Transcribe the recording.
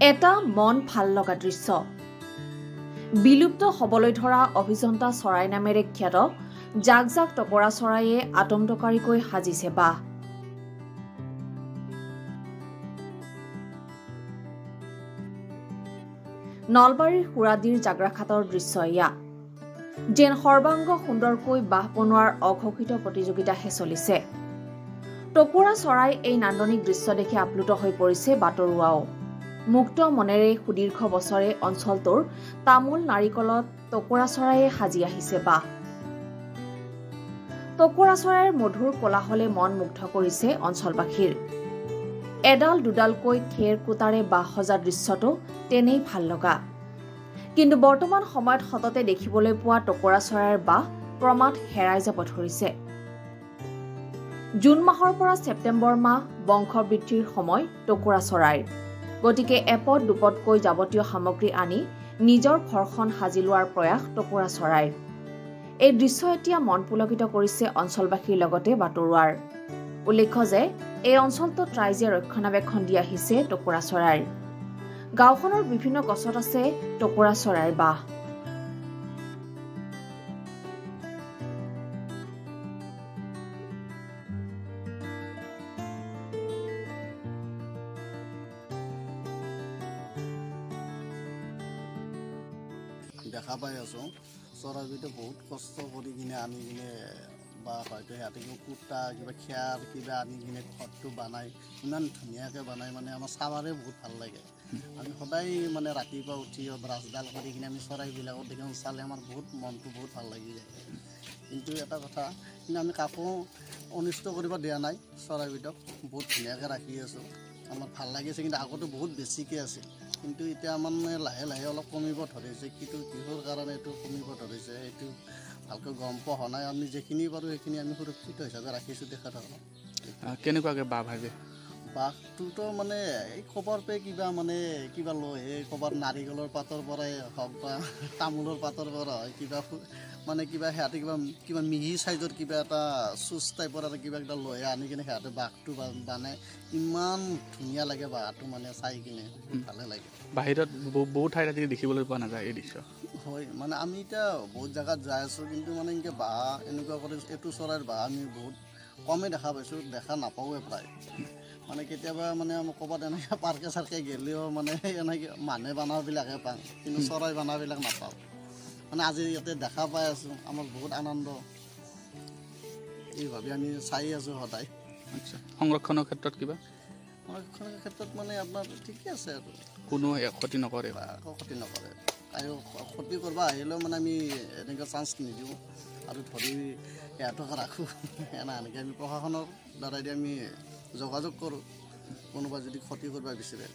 এটা মন ভাল লগা দৃশ্য। বিলুপ্ত হবলৈ ধৰা অভিযন্তা চৰাই নামেৰে খ্যাত জাক জাক টপৰা চৰাইয়ে আতমতকাৰীকৈ সাজিছে বাহ। নলবাৰীৰ সুৰাদিৰ জাগ্ৰাখাটৰ দৃশ্য এয়া। যেন সৰ্বাংগ সুন্দৰকৈ বাহ বনোৱাৰ অঘোষিত প্ৰতিযোগিতাহে চলিছে। টপৰা চৰাই এই নান্দনিক দৃশ্য দেখি আপ্লুত হৈ পৰিছে বাটৰুৱাও। মুক্ত মনেৰে সুদীৰ্ঘ বছৰে অঞ্চলটোৰ তামোল নাৰিকলত টপৰা চৰাইয়ে সাজি আহিছে বাহ। টপৰা চৰাইৰ মধুৰ কোলাহলে মন মুগ্ধ কৰিছে অঞ্চলবাসীৰ। এডাল দুডালকৈ খেৰ কোটাৰে বাহ সজা দৃশ্যটো তেনেই ভাল লগা। কিন্তু বৰ্তমান সময়ত সততে দেখিবলৈ পোৱা টপৰা চৰাইৰ বাহ ক্ৰমাৎ হেৰাই যাব ধৰিছে। জুন মাহৰ পৰা ছেপ্টেম্বৰ মাহ বংশবৃদ্ধিৰ সময় টপৰা চৰাইৰ। গতিকে এপদ দুপদকৈ যাৱতীয় সামগ্ৰী আনি নিজৰ ঘৰখন সাজি লোৱাৰ প্ৰয়াস টপৰা চৰাইৰ। এই দৃশ্য এতিয়া মন পুলকিত কৰিছে অঞ্চলবাসীৰ লগতে বাটৰুৱাৰ। উল্লেখ্য যে এই অঞ্চলটোত ৰাইজে ৰক্ষণাবেক্ষণ দি আহিছে টপৰা চৰাইৰ। গাঁওখনৰ বিভিন্ন গছত আছে টপৰা চৰাইৰ বাহ। দেখা পাই আছো চৰাইবিধে বহুত কষ্ট কৰি কিনে আনি কিনে বা হয়তো সিহঁতে কুটা কিবা খেৰ কিবা আনি কিনে ঘৰটো বনাই ইমান ধুনীয়াকৈ বনাই মানে আমাৰ চাবাৰে বহুত ভাল লাগে। আমি সদায় মানে ৰাতিপুৱা উঠি ব্ৰাছডাল কৰি কিনে আমি চৰাইবিলাকক দেখি চালে আমাৰ বহুত মনটো বহুত ভাল লাগি যায়। কিন্তু এটা কথা কিন্তু আমি কাকো অনিষ্ট কৰিব দিয়া নাই, চৰাইবিধক বহুত ধুনীয়াকৈ ৰাখি আছোঁ। আমাৰ ভাল লাগিছে, কিন্তু আগতে বহুত বেছিকৈ আছিল। কিন্তু এতিয়া মানে লাহে লাহে অলপ কমিব ধৰিছে। কিহৰ কাৰণে এইটো কমিব ধৰিছে সেইটো ভালকৈ গম পোৱা হোৱা নাই। আমি যিখিনি পাৰোঁ সেইখিনি আমি সুৰক্ষিত হিচাপে ৰাখিছোঁ তেখেতসকলক। কেনেকুৱাকৈ বাহ ভাজে? বাঘটোতো মানে এই খবৰ পে কিবা লৈ এই ক'ৰবাত নাৰিকলৰ পাতৰ পৰাই হওক বা তামোলৰ পাতৰ পৰা হয় কিবা সিহঁতে কিবা মিহি চাইজৰ কিবা এটা চুচ টাইপৰ আৰু কিবা এটা লৈ আনি কিনে সিহঁতে বাঘটো বানে। ইমান ধুনীয়া লাগে বাঘটো মানে চাই কিনে ভালে লাগে। বাহিৰত বহুত ঠাইত আজি দেখিবলৈ পোৱা নাযায় এই দৃশ্য। হয়, মানে আমি এতিয়া বহুত জেগাত যাই আছোঁ, কিন্তু মানে এনেকৈ বাঁহ এনেকুৱা কৰি এইটো চৰাইৰ বাঁহ আমি বহুত কমেই দেখা পাইছোঁ, দেখা নাপাওঁৱে প্ৰায়। মানে কেতিয়াবা মানে ক'ৰবাত এনেকৈ পাৰ্কে চাৰ্কে গ'লেও মানে এনেকৈ মানুহে বনাবিলাকহে পাওঁ, কিন্তু চৰাই বনাবিলাক নাপাওঁ। মানে আজি ইয়াতে দেখা পাই আছোঁ, আমাৰ বহুত আনন্দ। এইভাৱে আমি চাই আছোঁ সদায়। আচ্ছা, সংৰক্ষণৰ ক্ষেত্ৰত কিবা? সংৰক্ষণৰ ক্ষেত্ৰত মানে আপোনাৰ ঠিকে আছে আৰু কোনো ক্ষতি নকৰে, একো ক্ষতি নকৰে। আৰু ক্ষতি কৰিব আহিলেও মানে আমি এনেকৈ চান্স নিদিওঁ আৰু ধৰি সিহঁতক ৰাখোঁ। এনেকৈ আমি প্ৰশাসনৰ দ্বাৰাই আমি যোগাযোগ কৰোঁ কোনোবা যদি ক্ষতি কৰিব বিচাৰে।